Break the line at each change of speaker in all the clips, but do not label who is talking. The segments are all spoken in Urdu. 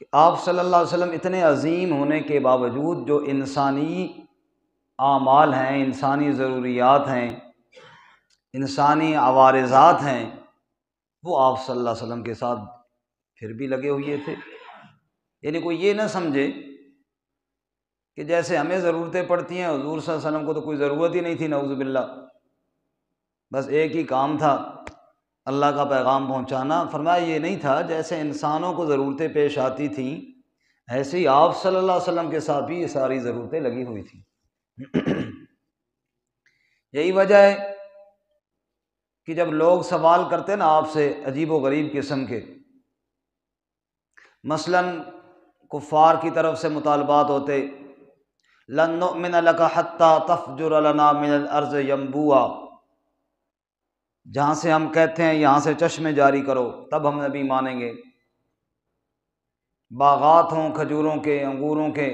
کہ آپ صلی اللہ علیہ وسلم اتنے عظیم ہونے کے باوجود جو انسانی اعمال ہیں، انسانی ضروریات ہیں، انسانی عوارضات ہیں، وہ آپ صلی اللہ علیہ وسلم کے ساتھ پھر بھی لگے ہوئے تھے۔ یعنی کوئی یہ نہ سمجھے کہ جیسے ہمیں ضرورتیں پڑتی ہیں، حضور صلی اللہ علیہ وسلم کو تو کوئی ضرورت ہی نہیں تھی، نعوذ باللہ، بس ایک ہی کام تھا اللہ کا پیغام پہنچانا۔ فرمایا یہ نہیں تھا، جیسے انسانوں کو ضرورتیں پیش آتی تھیں ایسے ہی آپ صلی اللہ علیہ وسلم کے ساتھ بھی یہ ساری ضرورتیں لگی ہوئی تھیں۔ یہی وجہ ہے کہ جب لوگ سوال کرتے نا آپ سے عجیب و غریب قسم کے، مثلا کفار کی طرف سے مطالبات ہوتے، لن نؤمن لک حتی تفجر لنا من الارض ینبوعا، جہاں سے ہم کہتے ہیں یہاں سے چشمے جاری کرو تب ہم نبی مانیں گے، باغات ہوں کھجوروں کے، انگوروں کے،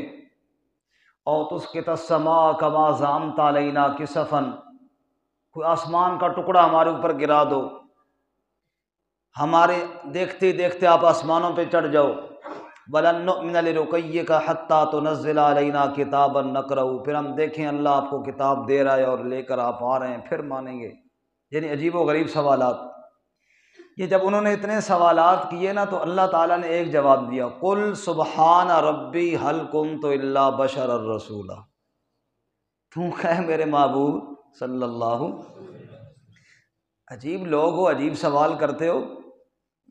اور تسقط السماء کما زعمت علینا کسفا، کوئی آسمان کا ٹکڑا ہمارے اوپر گرا دو، ہمارے دیکھتے دیکھتے آپ آسمانوں پہ چڑھ جاؤ، وَلَن نُؤْمِنَ لِرُقَيِّكَ حَتَّى تُنَزِّلَ عَلَيْنَا كِتَابًا نَقْرَؤُ، پھر ہم دیکھیں اللہ آپ کو کتاب دے رہا ہے اور لے کر آپ آ رہے ہیں پھر مانیں گے۔ یعنی عجیب و غریب سوالات۔ یہ جب انہوں نے اتنے سوالات کیے نا تو اللہ تعالیٰ نے ایک جواب دیا، قُلْ سُبْحَانَ رَبِّي هَلْ كُنْتُ إِلَّا بَشَرًا رَسُولًا، تو کہے میرے محبوب صلی اللہ، عجیب لوگ ہو، عجیب سوال کرتے ہو۔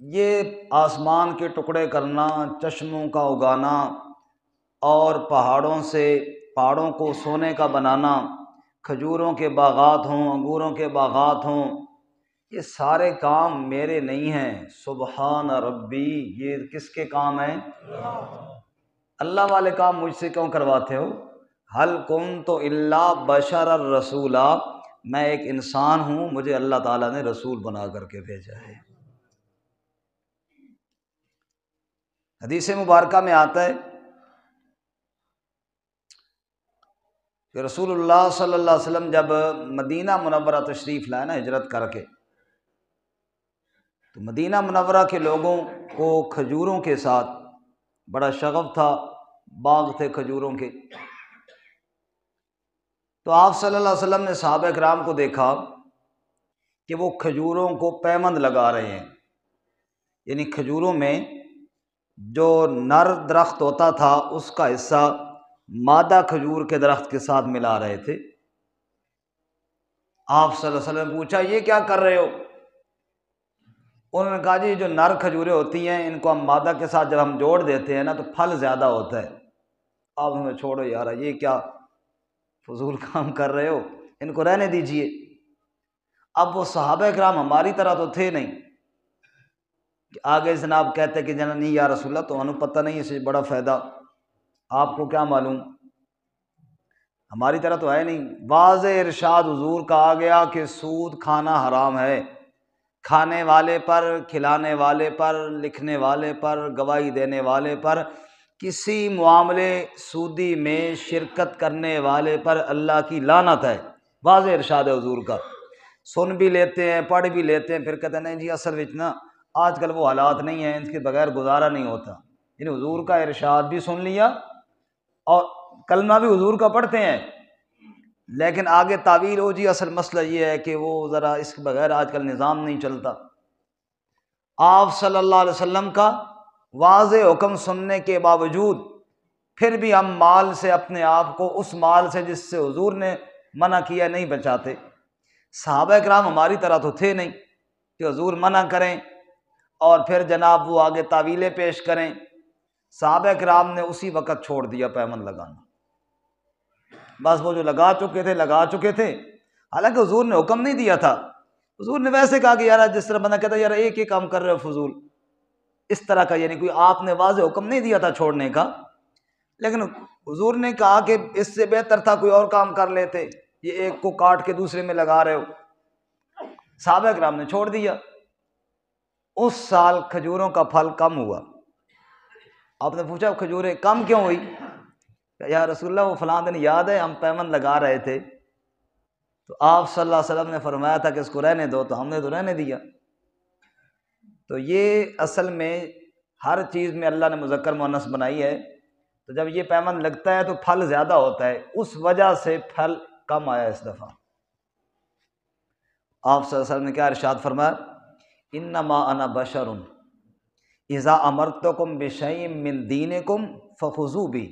یہ آسمان کے ٹکڑے کرنا، چشموں کا اگانا، اور پہاڑوں کو سونے کا بنانا، کھجوروں کے باغات ہوں، انگوروں کے باغات ہوں، یہ سارے کام میرے نہیں ہیں۔ سبحان ربی، یہ کس کے کام ہیں؟ اللہ والے کام مجھ سے کیوں کرواتے ہو؟ ہل کنت الا بشرا رسولا، میں ایک انسان ہوں، مجھے اللہ تعالیٰ نے رسول بنا کر کے بھیجا ہے۔ حدیث مبارکہ میں آتا ہے کہ رسول اللہ صلی اللہ علیہ وسلم جب مدینہ منورہ تشریف لائے نا ہجرت کر کے، تو مدینہ منورہ کے لوگوں کو کھجوروں کے ساتھ بڑا شغف تھا، باغ تھے کھجوروں کے۔ تو آپ صلی اللہ علیہ وسلم نے صحابہ کرام کو دیکھا کہ وہ کھجوروں کو پیمند لگا رہے ہیں، یعنی کھجوروں میں جو نر درخت ہوتا تھا اس کا حصہ مادہ کھجور کے درخت کے ساتھ ملا رہے تھے۔ آپ صلی اللہ علیہ وسلم نے پوچھا یہ کیا کر رہے ہو؟ انہوں نے کہا جی جو نر کھجوریں ہوتی ہیں ان کو ہم مادہ کے ساتھ جب ہم جوڑ دیتے ہیں نا تو پھل زیادہ ہوتا ہے۔ آپ ہمیں چھوڑو یار، یہ کیا فضول کام کر رہے ہو، ان کو رہنے دیجئے۔ اب وہ صحابہ کرام ہماری طرح تو تھے نہیں کہ آگے جناب کہتے کہ جناب نہیں یا رسول اللہ تو ہمیں پتہ نہیں اس سے بڑا فائدہ، آپ کو کیا معلوم، ہماری طرح تو ہے نہیں۔ واضح ارشاد حضور کا آ گیا کہ سود کھانا حرام ہے، کھانے والے پر، کھلانے والے پر، لکھنے والے پر، گواہی دینے والے پر، کسی معاملے سودی میں شرکت کرنے والے پر اللہ کی لعنت ہے۔ واضح ارشاد ہے حضور کا، سن بھی لیتے ہیں، پڑھ بھی لیتے ہیں، پھر کہتے ہیں نہیں جی اصل وچ نا آج کل وہ حالات نہیں ہیں، ان کے بغیر گزارا نہیں ہوتا۔ یعنی حضور کا ارشاد بھی سن لیا اور کلمہ بھی حضور کا پڑھتے ہیں، لیکن آگے تعویل ہو جی اصل مسئلہ یہ ہے کہ وہ ذرا اس کے بغیر آج کل نظام نہیں چلتا۔ آپ صلی اللہ علیہ وسلم کا واضح حکم سننے کے باوجود پھر بھی ہم مال سے اپنے آپ کو اس مال سے جس سے حضور نے منع کیا نہیں بچاتے۔ صحابہ کرام ہماری طرح تو تھے نہیں کہ حضور منع کریں اور پھر جناب وہ آگے تعویلیں پیش کریں۔ صحابہ کرام نے اسی وقت چھوڑ دیا پیمند لگانا، بس وہ جو لگا چکے تھے، حالانکہ حضور نے حکم نہیں دیا تھا، حضور نے ویسے کہا کہ یار جس طرح بندہ کہتا ہے یار ایک ہی کام کر رہے ہو فضول، اس طرح کا، یعنی کوئی آپ نے واضح حکم نہیں دیا تھا چھوڑنے کا، لیکن حضور نے کہا کہ اس سے بہتر تھا کوئی اور کام کر لیتے، یہ ایک کو کاٹ کے دوسرے میں لگا رہے ہو۔ صحابہ کرام نے چھوڑ دیا۔ اس سال کھجوروں کا پھل کم ہوا۔ آپ نے پوچھا کھجوریں کم کیوں ہوئی؟ یا رسول اللہ وہ فلاں دن یاد ہے ہم پیمند لگا رہے تھے تو آپ صلی اللہ علیہ وسلم نے فرمایا تھا کہ اس کو رہنے دو، تو ہم نے تو رہنے دیا۔ تو یہ اصل میں ہر چیز میں اللہ نے مذکر مؤنث بنائی ہے، تو جب یہ پیمند لگتا ہے تو پھل زیادہ ہوتا ہے، اس وجہ سے پھل کم آیا اس دفعہ۔ آپ صلی اللہ علیہ وسلم نے کیا ارشاد فرمایا؟ انما انا بشر اذا امرتکم بشیء من دینکم فخذوا بی،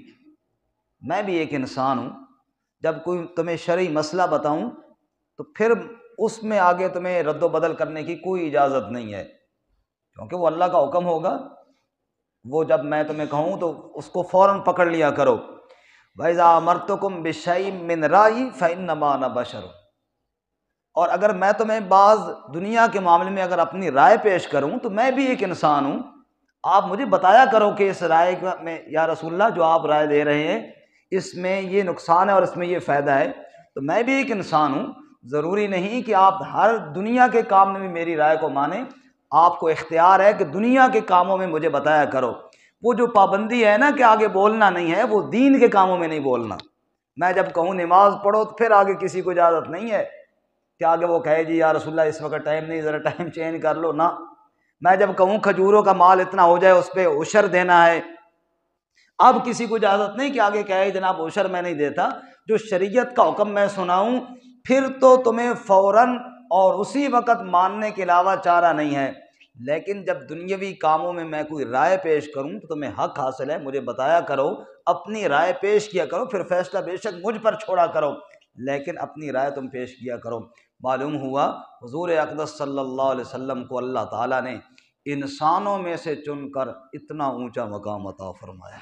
میں بھی ایک انسان ہوں، جب کوئی تمہیں شرعی مسئلہ بتاؤں تو پھر اس میں آگے تمہیں رد و بدل کرنے کی کوئی اجازت نہیں ہے، کیونکہ وہ اللہ کا حکم ہوگا، وہ جب میں تمہیں کہوں تو اس کو فوراً پکڑ لیا کرو۔ وَإِذَا أَمَرْتُكُمْ بِشَيْءٍ مِّن رَأْيٍ فَإِنَّمَا أَنَا بَشَرٌ، اور اگر میں تمہیں بعض دنیا کے معاملے میں اگر اپنی رائے پیش کروں تو میں بھی ایک انسان ہوں، آپ مجھے بتایا کرو کہ اس رائے میں یا رسول اللہ جو آپ رائے دے رہے ہیں اس میں یہ نقصان ہے اور اس میں یہ فائدہ ہے، تو میں بھی ایک انسان ہوں، ضروری نہیں کہ آپ ہر دنیا کے کام میں بھی میری رائے کو مانیں، آپ کو اختیار ہے کہ دنیا کے کاموں میں مجھے بتایا کرو۔ وہ جو پابندی ہے نا کہ آگے بولنا نہیں ہے، وہ دین کے کاموں میں نہیں بولنا۔ میں جب کہوں نماز پڑھو تو پھر آگے کسی کو اجازت نہیں ہے کہ آگے وہ کہے جی یا رسول اللہ اس وقت ٹائم نہیں، ذرا ٹائم چینج کر لو، نہ۔ میں جب کہوں کھجوروں کا مال اتنا ہو جائے اس پہ عشر دینا ہے، اب کسی کو اجازت نہیں کہ آگے کہے جناب عشر میں نہیں دیتا، جو شریعت کا حکم میں سناؤں پھر تو تمہیں فوراً اور اسی وقت ماننے کے علاوہ چارہ نہیں ہے، لیکن جب دنیاوی کاموں میں میں کوئی رائے پیش کروں تو تمہیں حق حاصل ہے، مجھے بتایا کرو، اپنی رائے پیش کیا کرو، پھر فیصلہ بے شک مجھ پر چھوڑا کرو، لیکن اپنی رائے تم پیش کیا کرو۔ معلوم ہوا حضور اقدس صلی اللہ علیہ وسلم کو اللہ تعالیٰ نے انسانوں میں سے چن کر اتنا اونچا مقام عطا فرمایا،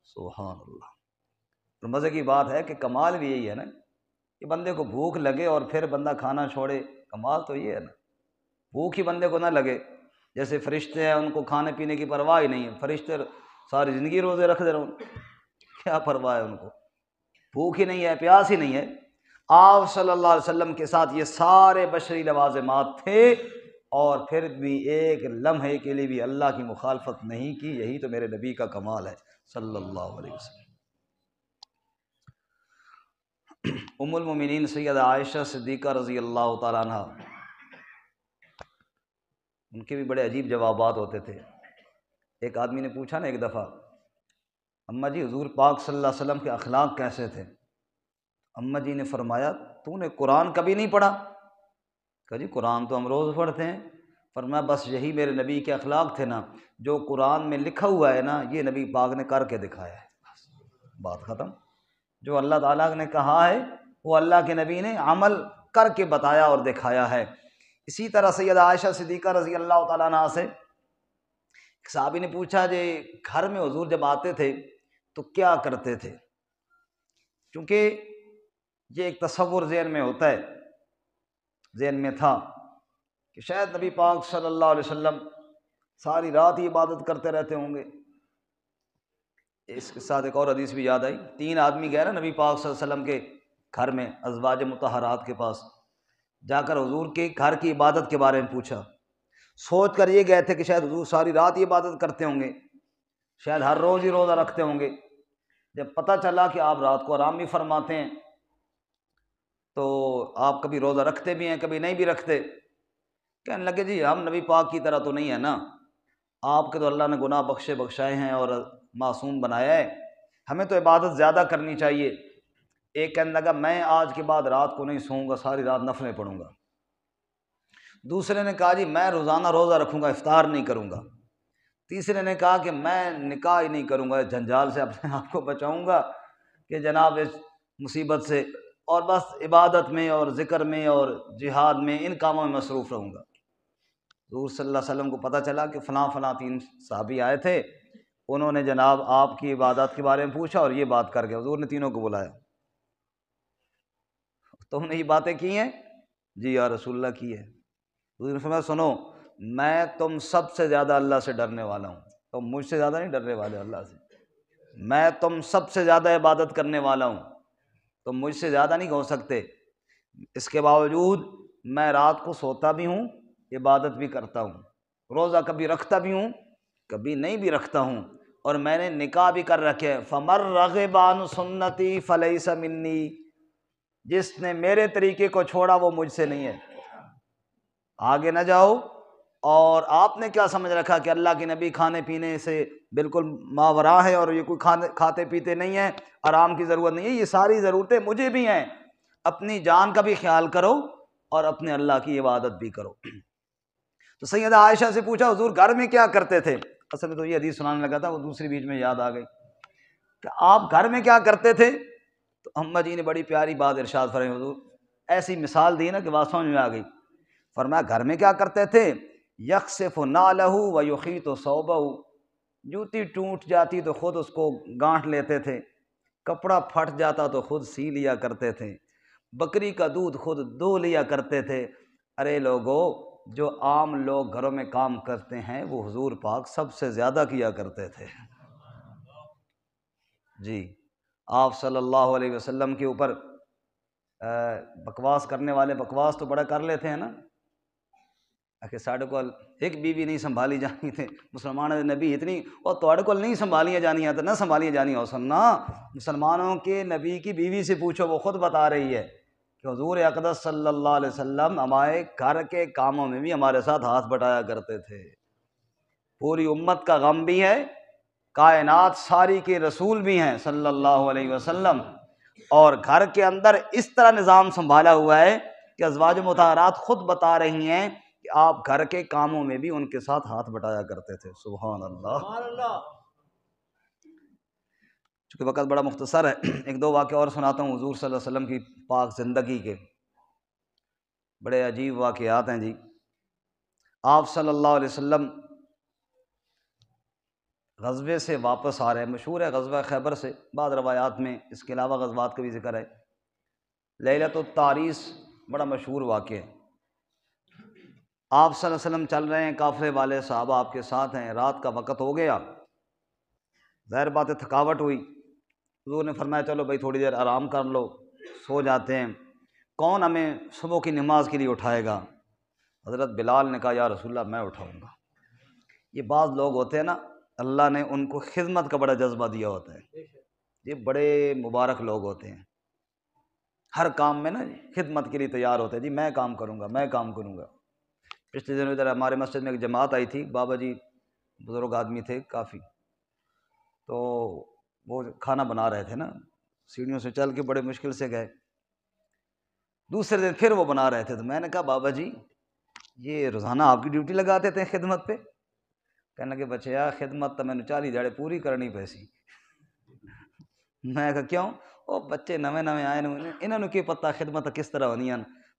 سبحان اللہ۔ اور مزے کی بات ہے کہ کمال بھی یہی ہے نا کہ بندے کو بھوک لگے اور پھر بندہ کھانا چھوڑے، کمال تو یہ ہے نا، بھوک ہی بندے کو نہ لگے۔ جیسے فرشتے ہیں ان کو کھانے پینے کی پرواہ ہی نہیں ہے، فرشتے ساری زندگی روزے رکھ دے رہے ہوں، کیا پرواہ ہے ان کو، بھوک ہی نہیں ہے، پیاس ہی نہیں ہے۔ آپ صلی اللہ علیہ وسلم کے ساتھ یہ سارے بشری لوازمات تھے اور پھر بھی ایک لمحے کے لیے بھی اللہ کی مخالفت نہیں کی، یہی تو میرے نبی کا کمال ہے صلی اللہ علیہ وسلم۔ ام المومنین سیدہ عائشہ صدیقہ رضی اللہ تعالیٰ عنہ، ان کے بھی بڑے عجیب جوابات ہوتے تھے۔ ایک آدمی نے پوچھا نا ایک دفعہ، اماں جی حضور پاک صلی اللہ علیہ وسلم کے اخلاق کیسے تھے؟ اماں جی نے فرمایا تو نے قرآن کبھی نہیں پڑھا؟ کہا جی قرآن تو ہم روز پڑھتے ہیں۔ فرمایا بس یہی میرے نبی کے اخلاق تھے نا، جو قرآن میں لکھا ہوا ہے نا یہ نبی پاک نے کر کے دکھایا ہے، بات ختم۔ جو اللہ تعالیٰ نے کہا ہے وہ اللہ کے نبی نے عمل کر کے بتایا اور دکھایا ہے۔ اسی طرح سیدہ عائشہ صدیقہ رضی اللہ تعالیٰ عنہ سے ایک صحابی نے پوچھا جی گھر میں حضور جب آتے تھے تو کیا کرتے تھے؟ کیونکہ یہ ایک تصور ذہن میں ہوتا ہے، ذہن میں تھا کہ شاید نبی پاک صلی اللہ علیہ وسلم ساری رات ہی عبادت کرتے رہتے ہوں گے۔ اس کے ساتھ ایک اور حدیث بھی یاد آئی، 3 آدمی گئے نا نبی پاک صلی اللہ علیہ وسلم کے گھر میں، ازواج مطہرات کے پاس جا کر حضور کے گھر کی عبادت کے بارے میں پوچھا، سوچ کر یہ گئے تھے کہ شاید حضور ساری رات ہی عبادت کرتے ہوں گے، شاید ہر روز ہی روزہ رکھتے ہوں گے۔ جب پتہ چلا کہ آپ رات کو آرام بھی فرماتے ہیں تو آپ کبھی روزہ رکھتے بھی ہیں کبھی نہیں بھی رکھتے، کہنے لگے جی ہم نبی پاک کی طرح تو نہیں ہے نا، آپ کے تو اللہ نے گناہ بخشائے ہیں اور معصوم بنایا ہے، ہمیں تو عبادت زیادہ کرنی چاہیے۔ ایک کہنے لگا میں آج کے بعد رات کو نہیں سوؤں گا، ساری رات نفلیں پڑھوں گا۔ دوسرے نے کہا جی میں روزانہ روزہ رکھوں گا، افطار نہیں کروں گا۔ تیسرے نے کہا کہ میں نکاح ہی نہیں کروں گا، جنجال سے اپنے آپ کو بچاؤں گا کہ جناب اس مصیبت سے، اور بس عبادت میں اور ذکر میں اور جہاد میں ان کاموں میں مصروف رہوں گا۔ حضور صلی اللہ علیہ وسلم کو پتہ چلا کہ فلاں 3 صحابی آئے تھے، انہوں نے جناب آپ کی عبادت کے بارے میں پوچھا اور یہ بات کر کے حضور نے تینوں کو بلایا، تم نے یہ باتیں کی ہیں؟ جی یا رسول اللہ کی ہے۔ حضور نے فرمایا سنو، میں تم سب سے زیادہ اللہ سے ڈرنے والا ہوں، تم مجھ سے زیادہ نہیں ڈرنے والے اللہ سے، میں تم سب سے زیادہ عبادت کرنے والا ہوں، تم مجھ سے زیادہ نہیں ہو سکتے، اس کے باوجود میں رات کو سوتا بھی ہوں، عبادت بھی کرتا ہوں، روزہ کبھی رکھتا بھی ہوں کبھی نہیں بھی رکھتا ہوں، اور میں نے نکاح بھی کر رکھے، فَمَن رَغِبَ عَنْ سُنَّتِي فَلَيْسَ مِنِّي، جس نے میرے طریقے کو چھوڑا وہ مجھ سے نہیں ہے۔ آگے نہ جاؤ اور آپ نے کیا سمجھ رکھا کہ اللہ کے نبی کھانے پینے سے بالکل ماورا ہے اور یہ کوئی کھاتے پیتے نہیں ہیں، آرام کی ضرورت نہیں ہے؟ یہ ساری ضرورتیں مجھے بھی ہیں، اپنی جان کا بھی خیال کرو اور اپنے اللہ کی عبادت بھی کرو۔ تو سیدہ عائشہ سے پوچھا حضور گھر میں کیا کرتے تھے؟ اصل میں تو یہ حدیث سنانے لگا تھا، وہ دوسری بیچ میں یاد آ گئی کہ آپ گھر میں کیا کرتے تھے؟ تو اماں جی نے بڑی پیاری بات ارشاد فرمائی، حضور ایسی مثال دی نا کہ بات سمجھ میں آ گئی۔ فرمایا گھر میں کیا کرتے تھے؟ یخسف نعلہ ویخیط ثوبہ، جوتی ٹوٹ جاتی تو خود اس کو گانٹھ لیتے تھے، کپڑا پھٹ جاتا تو خود سی لیا کرتے تھے، بکری کا دودھ خود دو لیا کرتے تھے۔ ارے لوگو، جو عام لوگ گھروں میں کام کرتے ہیں وہ حضور پاک سب سے زیادہ کیا کرتے تھے۔ جی، آپ صلی اللہ علیہ وسلم کے اوپر بکواس کرنے والے بکواس تو بڑا کر لیتے ہیں نا کہ ساڈے کول ایک بیوی نہیں سنبھالی جانی تھے، مسلمان نبی اتنی اور تواڈے کول نہیں سنبھالیاں جانیاں تو نہ سنبھالیاں جانی ہو سننا۔ مسلمانوں کے نبی کی بیوی سے پوچھو، وہ خود بتا رہی ہے کہ حضور اقدس صلی اللہ علیہ وسلم ہمارے گھر کے کاموں میں بھی ہمارے ساتھ ہاتھ بٹایا کرتے تھے۔ پوری امت کا غم بھی ہے، کائنات ساری کے رسول بھی ہیں صلی اللہ علیہ وسلم، اور گھر کے اندر اس طرح نظام سنبھالا ہوا ہے کہ ازواج مطہرات خود بتا رہی ہیں کہ آپ گھر کے کاموں میں بھی ان کے ساتھ ہاتھ بٹایا کرتے تھے۔ سبحان اللہ۔ چونکہ وقت بڑا مختصر ہے، ایک دو واقعہ اور سناتا ہوں حضور صلی اللہ علیہ وسلم کی پاک زندگی کے، بڑے عجیب واقعات ہیں جی۔ آپ صلی اللہ علیہ وسلم غزوے سے واپس آ رہے ہیں، مشہور ہے غزوہ خیبر سے، بعض روایات میں اس کے علاوہ غزوات کا بھی ذکر ہے۔ لیلۃ التاریس بڑا مشہور واقعہ ہے۔ آپ صلی اللہ علیہ وسلم چل رہے ہیں، قافلے والے صحابہ آپ کے ساتھ ہیں، رات کا وقت ہو گیا، ظاہر بات ہے تھکاوٹ ہوئی، حضور نے فرمایا چلو بھائی تھوڑی دیر آرام کر لو، سو جاتے ہیں، کون ہمیں صبح کی نماز کے لیے اٹھائے گا؟ حضرت بلال نے کہا یا رسول اللہ میں اٹھاؤں گا۔ یہ بعض لوگ ہوتے ہیں نا، اللہ نے ان کو خدمت کا بڑا جذبہ دیا ہوتا ہے، یہ بڑے مبارک لوگ ہوتے ہیں، ہر کام میں نا خدمت کے لیے تیار ہوتے ہیں، جی میں کام کروں گا، میں کام کروں گا۔ پچھلے دنوں ادھر ہمارے مسجد میں ایک جماعت آئی تھی، بابا جی بزرگ آدمی تھے کافی، تو وہ کھانا بنا رہے تھے نا، سیڑھیوں سے چل کے بڑے مشکل سے گئے، دوسرے دن پھر وہ بنا رہے تھے، تو میں نے کہا بابا جی یہ روزانہ آپ کی ڈیوٹی لگا دیتے ہیں خدمت پہ؟ کہنے لگے بچیا خدمت تو میں نے 40 دیہڑے پوری کرنی پیسی۔ میں کہا کیوں؟ وہ بچے نویں نویں آئے انہوں نے کی پتہ خدمت کس طرح ہونی ہے،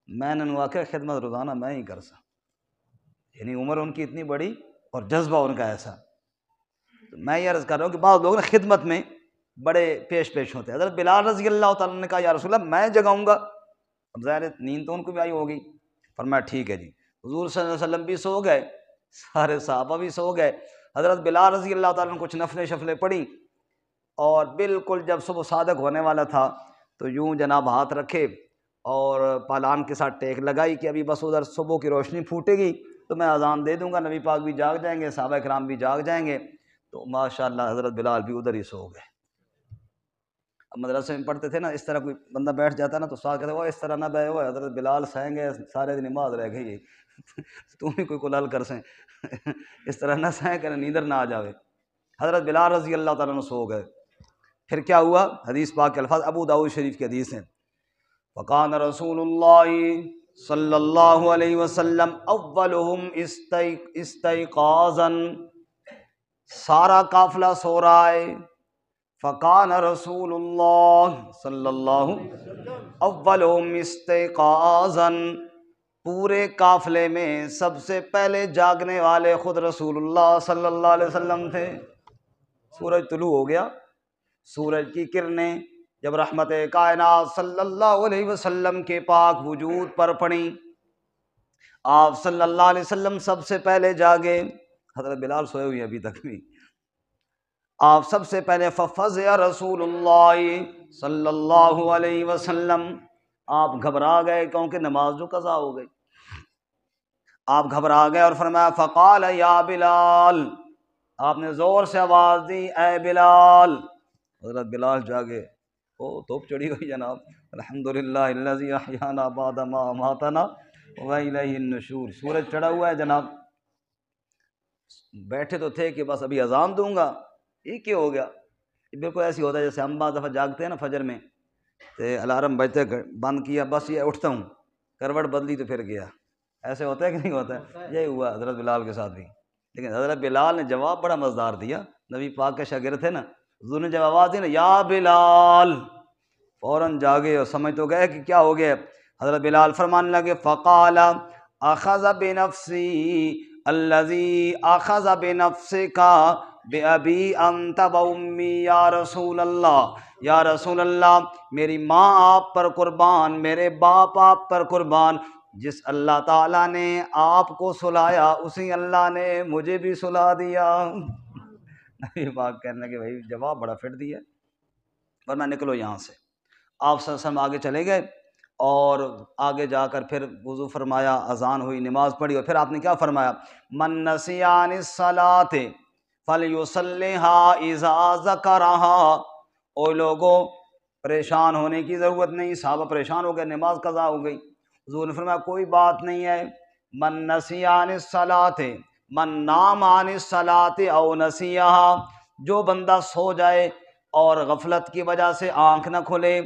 میں نے آخیا خدمت روزانہ میں ہی کر سا، یعنی عمر ان کی اتنی بڑی اور جذبہ ان کا ایسا۔ تو میں یہ عرض کر رہا ہوں کہ بعض لوگ نا خدمت میں بڑے پیش ہوتے ہیں۔ حضرت بلال رضی اللہ تعالیٰ نے کہا یا رسول اللہ میں جگاؤں گا، اب ظاہر نیند تو ان کو بھی آئی ہوگی، فرمایا ٹھیک ہے جی۔ حضور صلی اللہ علیہ وسلم بھی سو گئے، سارے صحابہ بھی سو گئے، حضرت بلال رضی اللہ تعالیٰ نے کچھ نفلیں شفلیں پڑھی، اور بالکل جب صبح صادق ہونے والا تھا تو یوں جناب ہاتھ رکھے اور پالان کے ساتھ ٹیک لگائی کہ ابھی بس ادھر صبح کی روشنی پھوٹے گی تو میں اذان دے دوں گا، نبی پاک بھی جاگ جائیں گے، صحابہ کرام بھی جاگ جائیں گے، تو ماشاءاللہ حضرت بلال بھی ادھر ہی سو گئے۔ اب مدرسے میں پڑھتے تھے نا، اس طرح کوئی بندہ بیٹھ جاتا نا تو استاد کہتے وہ اس طرح نہ بیٹھے، وہ حضرت بلال سہیں گے سارے دن نماز رہ گئی تم بھی کوئی کلال کر سیں اس طرح نہ سہیں کہ نیندر نہ آ جاوے۔ حضرت بلال رضی اللہ تعالیٰ عنہ سو گئے۔ پھر کیا ہوا؟ حدیث پاک کے الفاظ ابو داؤد شریف کی حدیث ہیں، وقان رسول اللہ صلی اللہ علیہ وسلم اولہم استیقاظا، سارا قافلہ سو رہا ہے، فقان رسول اللہ صلی اللہ اولہم استیقاظا، پورے قافلے میں سب سے پہلے جاگنے والے خود رسول اللہ صلی اللہ علیہ وسلم تھے۔ سورج طلوع ہو گیا، سورج کی کرنیں جب رحمت کائنات صلی اللہ علیہ وسلم کے پاک وجود پر پڑیں، آپ صلی اللہ علیہ وسلم سب سے پہلے جاگے، حضرت بلال سوئے ہوئے ابھی تک بھی، آپ سب سے پہلے ففزع رسول اللہ صلی اللہ علیہ وسلم، آپ گھبرا گئے کیونکہ نماز جو قضا ہو گئی، آپ گھبرا گئے اور فرمایا فقال یا بلال، آپ نے زور سے آواز دی اے بلال۔ حضرت بلال جاگے، او توپ چڑھی ہوئی جناب، الحمدللہ الذی احیانا بعد ما اماتنا والیہ النشور، سورج چڑھا ہوا ہے جناب، بیٹھے تو تھے کہ بس ابھی اذان دوں گا، یہ کیا ہو گیا؟ یہ بالکل ایسی ہوتا ہے جیسے ہم بعض دفعہ جاگتے ہیں نا فجر میں، تو الارم بجتے بند کیا، بس یہ اٹھتا ہوں، کروٹ بدلی تو پھر گیا، ایسے ہوتا ہے کہ نہیں ہوتا ہے؟ یہی ہوا حضرت بلال کے ساتھ بھی، لیکن حضرت بلال نے جواب بڑا مزدار دیا، نبی پاک کے شاگرد تھے نا، حضور نے جب آواز دی نا یا بلال، فوراً جاگے اور سمجھ تو گئے کہ کیا ہو گیا۔ حضرت بلال فرمانے لگے فقال اخذ بنفسی الذی اخذ بنفسک بابی انت و امی یا رسول اللہ، یا رسول اللہ میری ماں آپ پر قربان، میرے باپ آپ پر قربان، جس اللہ تعالیٰ نے آپ کو سلایا اسی اللہ نے مجھے بھی سلا دیا۔ نبی پاک کہنے لگے بھائی جواب بڑا فٹ دیا، ورنہ نکلو یہاں سے۔ آپ صلی اللہ علیہ وسلم آگے چلے گئے اور آگے جا کر پھر وضو فرمایا، اذان ہوئی، نماز پڑھی، اور پھر آپ نے کیا فرمایا؟ من نسی عن الصلاۃ فلیصلیھا اذا ذکرھا۔ او لوگوں پریشان ہونے کی ضرورت نہیں، صحابہ پریشان ہو گئے، نماز قضا ہو گئی، حضور نے فرمایا کوئی بات نہیں ہے، من نسی عن الصلاۃ، من نام عن الصلاۃ او نسیھا، جو بندہ سو جائے اور غفلت کی وجہ سے آنکھ نہ کھلے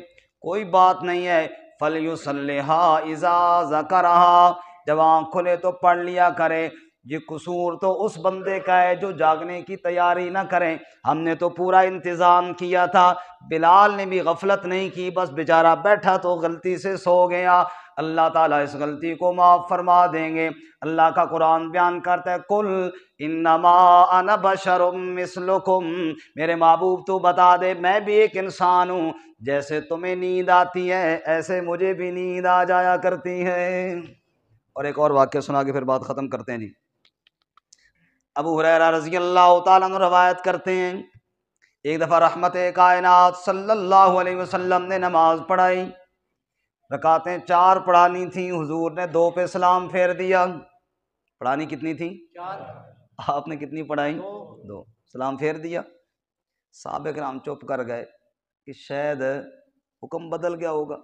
کوئی بات نہیں ہے، فلیصلیھا اذا ذکرھا، جب آنکھ کھلے تو پڑھ لیا کرے۔ یہ قصور تو اس بندے کا ہے جو جاگنے کی تیاری نہ کریں، ہم نے تو پورا انتظام کیا تھا، بلال نے بھی غفلت نہیں کی، بس بیچارہ بیٹھا تو غلطی سے سو گیا، اللہ تعالیٰ اس غلطی کو معاف فرما دیں گے۔ اللہ کا قرآن بیان کرتا ہے قل انما انا بشر مثلکم، میرے محبوب تو بتا دے میں بھی ایک انسان ہوں، جیسے تمہیں نیند آتی ہے ایسے مجھے بھی نیند آ جایا کرتی ہے۔ اور ایک اور واقعہ سنا کے پھر بات ختم کرتے ہیں جی۔ ابو ہریرہ رضی اللہ تعالیٰ عنہ روایت کرتے ہیں ایک دفعہ رحمت کائنات صلی اللہ علیہ وسلم نے نماز پڑھائی، رکعتیں 4 پڑھانی تھیں، حضور نے 2 پہ سلام پھیر دیا۔ پڑھانی کتنی تھی؟ 4۔ آپ نے کتنی پڑھائی؟ 2۔ سلام پھیر دیا۔ صحابہ کرام چپ کر گئے کہ شاید حکم بدل گیا ہوگا،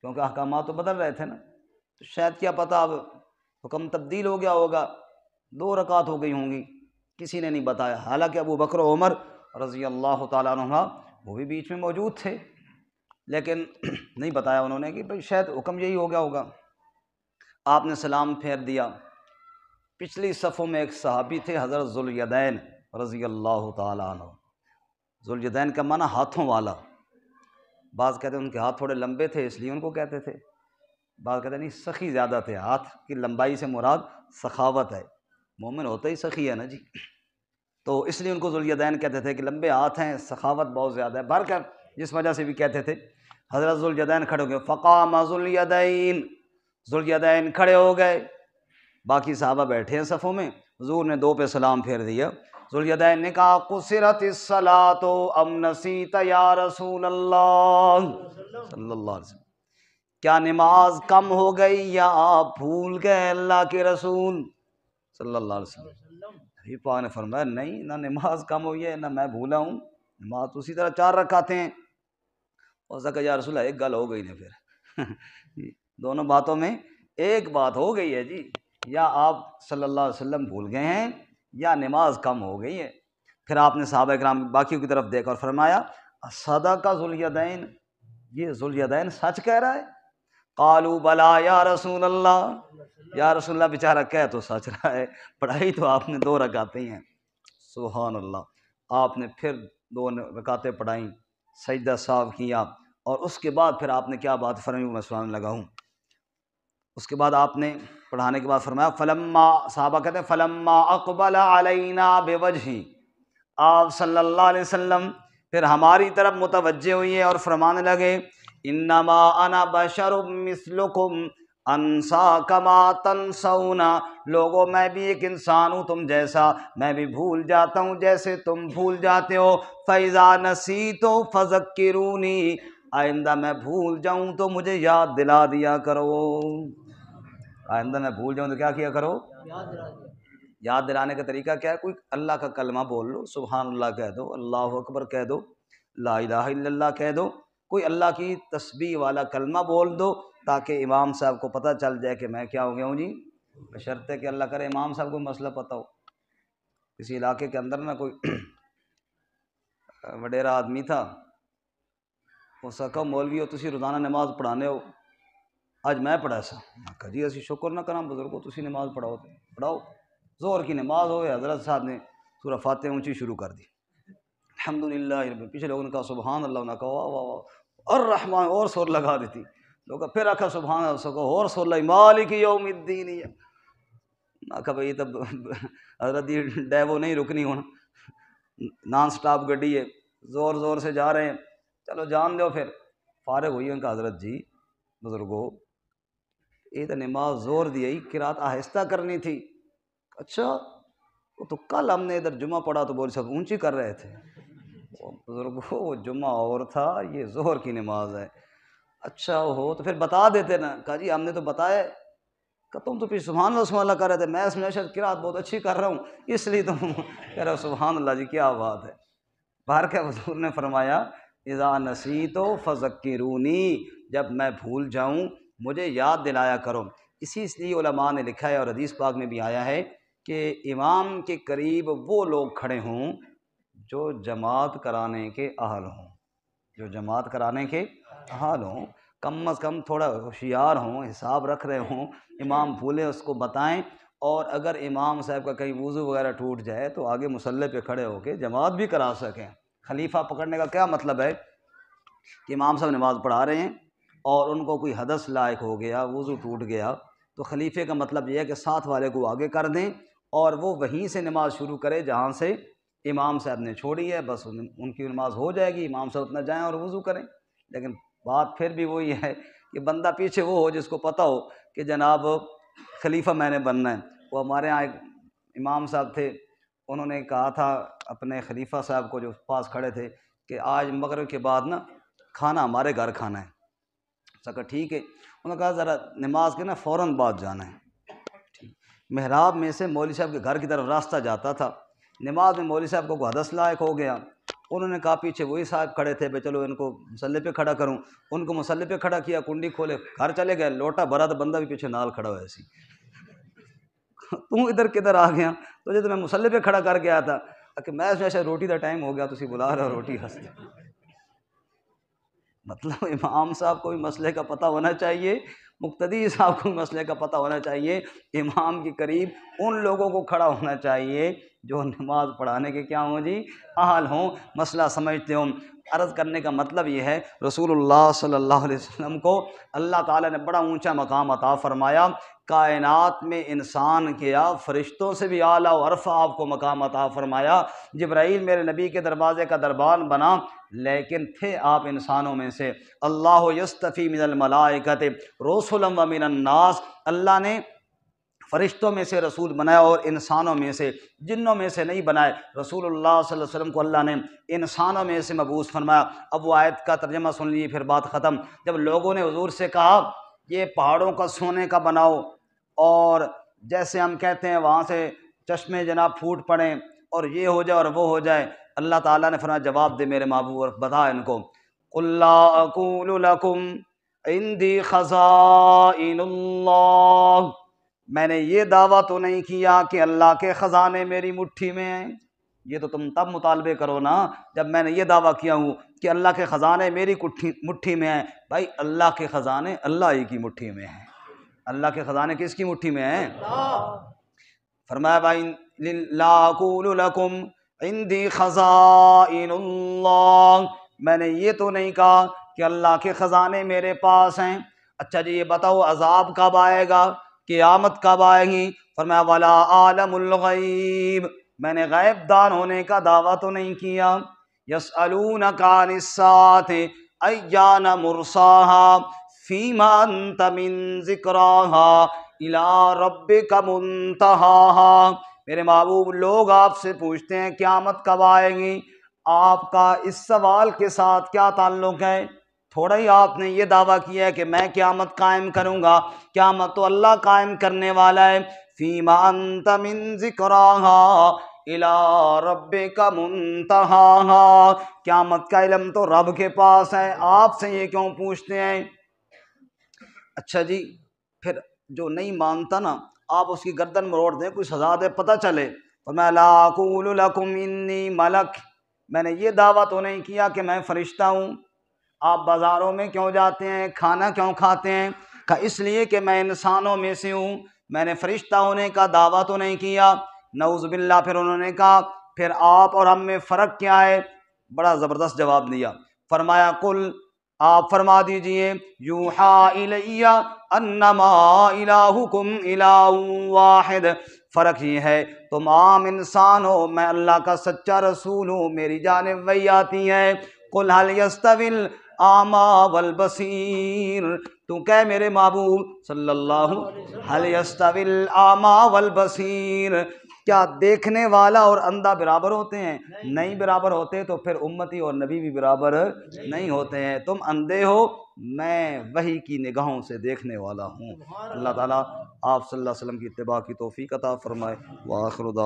کیونکہ احکامات تو بدل رہے تھے نا، تو شاید کیا پتہ اب حکم تبدیل ہو گیا ہوگا، 2 رکعت ہو گئی ہوں گی، کسی نے نہیں بتایا، حالانکہ ابو بکر و عمر رضی اللہ تعالیٰ عنہ وہ بھی بیچ میں موجود تھے، لیکن نہیں بتایا انہوں نے کہ بھئی شاید حکم یہی ہو گیا ہوگا۔ آپ نے سلام پھیر دیا۔ پچھلی صفوں میں ایک صحابی تھے حضرت ذوالیدین رضی اللہ تعالیٰ عنہ۔ ذوالیدین کا معنی ہاتھوں والا، بعض کہتے ہیں ان کے ہاتھ تھوڑے لمبے تھے اس لیے ان کو کہتے تھے، بعض کہتے ہیں نہیں سخی زیادہ تھے، ہاتھ کی لمبائی سے مراد سخاوت ہے، مومن ہوتا ہی سخی ہے نا جی، تو اس لیے ان کو ذوالیدین کہتے تھے کہ لمبے ہاتھ ہیں، سخاوت بہت زیادہ ہے، بہرکیف جس وجہ سے بھی کہتے تھے۔ حضرت ذوالیدین کھڑے ہو گئے، فقام ذوالیدین، ذوالیدین کھڑے ہو گئے، باقی صحابہ بیٹھے ہیں صفوں میں، حضور نے 2 پہ سلام پھیر دیا۔ ذوالیدین نے کہا قصرت الصلاۃ ام نسیت یا رسول اللہ صلی اللہ علیہ وسلم، کیا نماز کم ہو گئی یا آپ بھول گئے اللہ کے رسول صلی اللہ علیہ وسلم؟ نبی پاک نے فرمایا نہیں، نہ نماز کم ہوئی ہے نہ میں بھولا ہوں، نماز اسی طرح 4 رکعتیں ہیں۔ ہو سکا یا رسول اللہ ایک گل ہو گئی نا، پھر دونوں باتوں میں ایک بات ہو گئی ہے جی، یا آپ صلی اللہ علیہ وسلم بھول گئے ہیں یا نماز کم ہو گئی ہے۔ پھر آپ نے صحابہ کرام باقیوں کی طرف دیکھ اور فرمایا صدق ذوالیدین، یہ ذوالیدین سچ کہہ رہا ہے؟ قالوا بلا یا رسول اللہ، یا رسول اللہ بیچارہ کہہ تو سچ رہا ہے، پڑھائی تو آپ نے 2 رکعتیں ہیں۔ سبحان اللہ، آپ نے پھر 2 رکعتیں پڑھائیں، سجدہ ساو کیا، اور اس کے بعد پھر آپ نے کیا بات فرمائی میں سنانے لگا ہوں۔ اس کے بعد آپ نے پڑھانے کے بعد فرمایا فلما، صحابہ کہتے ہیں فلما اقبل علینا بوجہی، آپ صلی اللہ علیہ وسلم پھر ہماری طرف متوجہ ہوئے اور فرمانے لگے انما انا بشر مثلکم انسا کما تنسون، لوگوں میں بھی ایک انسان ہوں تم جیسا، میں بھی بھول جاتا ہوں جیسے تم بھول جاتے ہو، فَإِذَا نَسِيتُ فَذَكِّرُونِي، آئندہ میں بھول جاؤں تو مجھے یاد دلا دیا کرو، آئندہ میں بھول جاؤں تو کیا کیا کرو؟ یاد دلانے کا طریقہ کیا ہے؟ کوئی اللہ کا کلمہ بول لو، سبحان اللہ کہہ دو، اللہ اکبر کہہ دو، لا الہ الا اللہ کہہ دو، کوئی اللہ کی تسبیح والا کلمہ بول دو تاکہ امام صاحب کو پتہ چل جائے کہ میں کیا ہو گیا ہوں جی، بشرطے کہ اللہ کرے امام صاحب کو مسئلہ پتہ ہو۔ کسی علاقے کے اندر نا کوئی وڈیرا آدمی تھا، اس کا مولوی ہو تسی روزانہ نماز پڑھانے ہو، اج میں پڑھا سا۔ میں کہا جی اسی شکر نہ کراں بزرگو تسی نماز پڑھاؤ تے پڑھاؤ۔ ظہر کی نماز ہوئے، حضرت صاحب نے سورہ فاتحہ اونچی شروع کر دی، الحمدللہ رب، پیچھے لوگوں نے کہا سبحان اللہ، انہوں نے کہا واہ واہ واہ، الرحمن، اور سور لگا دیتی، لوگ پھر آکھا سبحان اللہ، سکو اور سور لگی، مالک یوم الدین۔ میں کہا بھئی تب حضرت یہ ڈیوو نہیں رکنی ہوں، نان سٹاپ گڈی ہے، زور زور سے جا رہے ہیں، چلو جان دو۔ پھر فارغ ہوئی، ان کا حضرت جی بزرگو یہ تو نماز زور دی ہے، قرات آہستہ کرنی تھی۔ اچھا وہ تو کل ہم نے ادھر جمعہ پڑھا تو بول سب اونچی کر رہے تھے۔ بزرگو وہ جمعہ اور تھا، یہ ظہر کی نماز ہے۔ اچھا ہو تو پھر بتا دیتے نا۔ کہا جی ہم نے تو بتایا، کہ تم تو پھر سبحان اللہ سبحان اللہ کر رہے تھے، میں اس میں شاید قرات بہت اچھی کر رہا ہوں اس لیے تم کہہ رہے ہو سبحان اللہ۔ جی کیا بات ہے۔ باہر کے حضور نے فرمایا اذا نسیت فذکرونی، جب میں بھول جاؤں مجھے یاد دلایا کرو۔ اس لیے علماء نے لکھا ہے اور حدیث پاک میں بھی آیا ہے کہ امام کے قریب وہ لوگ کھڑے ہوں جو جماعت کرانے کے اہل ہوں، جو جماعت کرانے کے اہل ہوں، کم از کم تھوڑا ہوشیار ہوں، حساب رکھ رہے ہوں، امام بھولے اس کو بتائیں، اور اگر امام صاحب کا کہیں وضو وغیرہ ٹوٹ جائے تو آگے مصلی پہ کھڑے ہو کے جماعت بھی کرا سکیں۔ خلیفہ پکڑنے کا کیا مطلب ہے کہ امام صاحب نماز پڑھا رہے ہیں اور ان کو کوئی حدث لاحق ہو گیا، وضو ٹوٹ گیا، تو خلیفے کا مطلب یہ ہے کہ ساتھ والے کو آگے کر دیں اور وہ وہیں سے نماز شروع کرے جہاں سے امام صاحب نے چھوڑی ہے، بس ان کی نماز ہو جائے گی، امام صاحب اپنا جائیں اور وضو کریں۔ لیکن بات پھر بھی وہی ہے کہ بندہ پیچھے وہ ہو جس کو پتہ ہو کہ جناب خلیفہ میں نے بننا ہے۔ وہ ہمارے ہاں ایک امام صاحب تھے، انہوں نے کہا تھا اپنے خلیفہ صاحب کو جو پاس کھڑے تھے کہ آج مغرب کے بعد نا کھانا ہمارے گھر کھانا ہے۔ کہا ٹھیک ہے۔ انہوں نے کہا ذرا نماز کے نا فوراً بعد جانا ہے۔ محراب میں سے مولوی صاحب کے گھر کی طرف راستہ جاتا تھا، نماز میں مولوی صاحب کو حدث لاحق ہو گیا، انہوں نے کہا پیچھے وہی صاحب کھڑے تھے بھئی چلو ان کو مصلی پہ کھڑا کروں، ان کو مصلی پہ کھڑا کیا، کنڈی کھولے گھر چلے گئے، لوٹا بھرا تو بندہ بھی پیچھے نال کھڑا ہوا ایسی تو ادھر کدھر آ گیا؟ تو میں مصلی پہ کھڑا کر کے آیا تھا کہ میں ایسا روٹی دا ٹائم ہو گیا، تسی بلا رہے ہو روٹی ہستے۔ مطلب امام صاحب کو بھی مسئلے کا پتہ ہونا چاہیے، مقتدی صاحب کو بھی مسئلے کا پتہ ہونا چاہیے، امام کے قریب ان لوگوں کو کھڑا ہونا چاہیے جو نماز پڑھانے کے کیا ہوں جی اہل ہوں، مسئلہ سمجھتے ہوں۔ عرض کرنے کا مطلب یہ ہے رسول اللہ صلی اللہ علیہ وسلم کو اللہ تعالیٰ نے بڑا اونچا مقام عطا فرمایا، کائنات میں انسان کیا فرشتوں سے بھی اعلیٰ و ارفع آپ کو مقام عطا فرمایا۔ جبرائیل میرے نبی کے دروازے کا دربان بنا، لیکن تھے آپ انسانوں میں سے۔ اللہ یصطفی من الملائکۃ رسلا ومن الناس، اللہ نے فرشتوں میں سے رسول بنایا اور انسانوں میں سے، جنوں میں سے نہیں بنائے۔ رسول اللہ صلی اللہ علیہ وسلم کو اللہ نے انسانوں میں سے مبعوث فرمایا۔ اب وہ آیت کا ترجمہ سن لیجیے پھر بات ختم۔ جب لوگوں نے حضور سے کہا یہ پہاڑوں کا سونے کا بناؤ اور جیسے ہم کہتے ہیں وہاں سے چشمے جناب پھوٹ پڑیں اور یہ ہو جائے اور وہ ہو جائے، اللہ تعالیٰ نے فرمایا جواب دے میرے محبوب اور بتا ان کو، قُلْ لَا أَقُولُ لَكُمْ عِنْدِي خَزَائِنُ اللَّهِ، میں نے یہ دعویٰ تو نہیں کیا کہ اللہ کے خزانے میری مٹھی میں ہیں۔ یہ تو تم تب مطالبے کرو نا جب میں نے یہ دعویٰ کیا ہوں کہ اللہ کے خزانے میری مٹھی میں ہیں۔ بھائی اللہ کے خزانے اللہ ہی کی مٹھی میں ہیں۔ اللہ کے خزانے کس کی مٹھی میں ہیں؟ فرمایا بھائی لا اقول لکم عندی خزائن اللہ، میں نے یہ تو نہیں کہا کہ اللہ کے خزانے میرے پاس ہیں۔ اچھا جی یہ بتاؤ عذاب کب آئے گا، قیامت کب آئے گی؟ فرمایا ولا عالم الغیب، میں نے غیب دان ہونے کا دعویٰ تو نہیں کیا۔ یسألونک عن الساعۃ ایان مرساہا فیما انت من ذکراہا الی ربک منتہاہا، میرے محبوب لوگ آپ سے پوچھتے ہیں قیامت کب آئے گی، آپ کا اس سوال کے ساتھ کیا تعلق ہے؟ تھوڑا ہی آپ نے یہ دعویٰ کیا ہے کہ میں قیامت قائم کروں گا، قیامت تو اللہ قائم کرنے والا ہے۔ فیما انت من ذکراہا الی ربک منتہاہا، قیامت کا علم تو رب کے پاس ہے، آپ سے یہ کیوں پوچھتے ہیں؟ اچھا جی پھر جو نہیں مانتا نا آپ اس کی گردن مروڑ دیں، کوئی سزا دے، پتہ چلے فرمایا لا اقول لکم انی ملک، میں نے یہ دعویٰ تو نہیں کیا کہ میں فرشتہ ہوں۔ آپ بازاروں میں کیوں جاتے ہیں، کھانا کیوں کھاتے ہیں؟ کہا اس لیے کہ میں انسانوں میں سے ہوں، میں نے فرشتہ ہونے کا دعویٰ تو نہیں کیا۔ نعوذ باللہ۔ پھر انہوں نے کہا پھر آپ اور ہم میں فرق کیا ہے؟ بڑا زبردست جواب دیا۔ فرمایا قل، آپ فرما دیجئے یوحی الی انما الہکم الہ واحد، فرق یہ ہے تم عام انسان ہو، میں اللہ کا سچا رسول ہوں، میری جانب وحی آتی ہے۔ قل هل یستوی الاعمی والبصیر، تو کہ میرے محبوب صلی اللہ هل یستوی الاعمی والبصیر، کیا دیکھنے والا اور اندھا برابر ہوتے ہیں؟ نہیں برابر ہوتے، تو پھر امتی اور نبی بھی برابر نہیں ہوتے ہیں۔ تم اندھے ہو، میں وحی کی نگاہوں سے دیکھنے والا ہوں۔ اللہ تعالیٰ آپ صلی اللہ علیہ وسلم کی اتباع کی توفیق عطا فرمائے۔ وآخر دعوانا